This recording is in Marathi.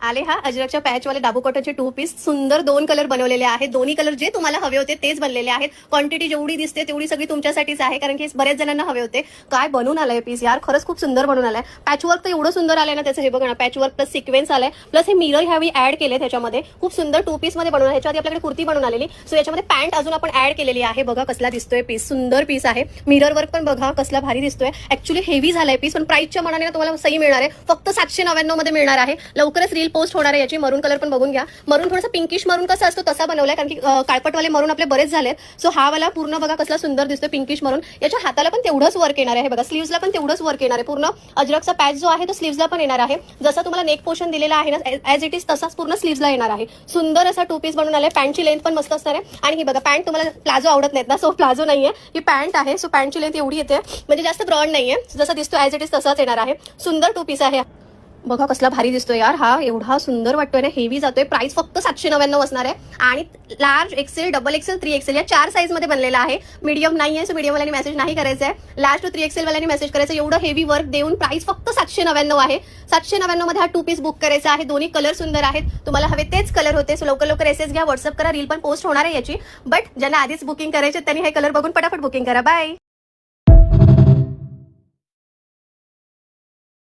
आले हा अजरकच्या पॅचवाले डाबू कॉटनचे 2 पीस. सुंदर 2 कलर बनवलेले आहेत. दोन्ही कलर जे तुम्हाला हवे होते तेच बनलेले आहेत. क्वांटिटी जेवढी दिसते तेवढी सगळी तुमच्यासाठीच आहे, कारण की बरेच जणांना हवे होते. काय बनवून आलाय पीस यार, खरंच खूप सुंदर बनवून आलाय. पॅचवर्क तर एवढं सुंदर आलंय ना त्याचं. हे बघा ना, पॅचवर्क प्लस सिक्वेन्स आलाय, प्लस हे मिरर ह्यावी ऍड केले त्याच्यामध्ये. खूप सुंदर 2 पीस मध्ये बनवलं. ह्याच्यामध्ये आपल्याकडे कुर्ती बनवून आलेली, सो याच्यामध्ये पॅन्ट अजून आपण ऍड केलेली आहे. बघा कसला दिसतोय पीस, सुंदर पीस आहे. मिरर वर्क पण बघा कसला भारी दिसतोय. ऍक्च्युली हेवी झालाय पीस, पण प्राइसच्या मनाने तुम्हाला सही मिळणार आहे. फक्त 799 मध्ये मिळणार आहे. लवकरच रील पोस्ट होणार आहे याची. मरून कलर पण बघून घ्या. मरून थोडंसं पिंकिश मरून कसं असतो तसा बनवलाय, कारण की काळपटवाले मरून आपले बरेच झालेत. सो हा वाला पूर्ण बघा कसला सुंदर दिसतोय पिंकिश मरून. याच्या हाताला पण तेवढंच वर्क येणार आहे. बघा स्लीव्हजला पण तेवढंच वर्क येणार आहे. पूर्ण अजरकचा पॅच जो आहे तो स्लीव्हजला पण येणार आहे. जसं तुम्हाला नेक पोर्शन दिलेला आहे ना ऍज इट इज तसाच पूर्ण स्लीव्हजला येणार आहे. सुंदर असा 2 पीस बनवून आलाय. पॅन्टची लेंथ पण मस्त असणार आहे. आणि ही बघा पॅन्ट, तुम्हाला प्लाझो आवडत नाहीत ना, सो प्लाझो नाहीये, ही पॅन्ट आहे. सो पॅन्टची लेंथ एवढी येते, म्हणजे जास्त ब्रॉड नाहीये. जसं दिसतो ऍज इट इज तसाच येणार आहे. सुंदर 2 पीस आहे. बघा कसला भारी दिसतोय यार. हा एवढा सुंदर वाटतोय ना, हेवी जातोय. प्राइस फक्त 799 असणार आहे. आणि large, Excel, double XL, 3XL या 4 साईज मध्ये बनलेला आहे. मीडियम नाही आहे, सो मीडियम वाल्यांनी मेसेज नाही करायचा आहे. लार्ज टू 3XL वाल्यांनी मेसेज करायचं. एवढं हेवी वर्क देऊन प्राइस फक्त 799 आहे. 799 मध्ये हा 2 पीस बुक करायचा आहे. दोन्ही कलर सुंदर आहेत. तुम्हाला हवे तेच कलर होते. सो लवकर लवकर एसएस घ्या, व्हॉट्सअप करा. रील पण पोस्ट होणार आहे याची. बट ज्यांना आधीच बुकिंग करायचे त्यांनी हे कलर बघून पटापट बुकिंग करा. बाय.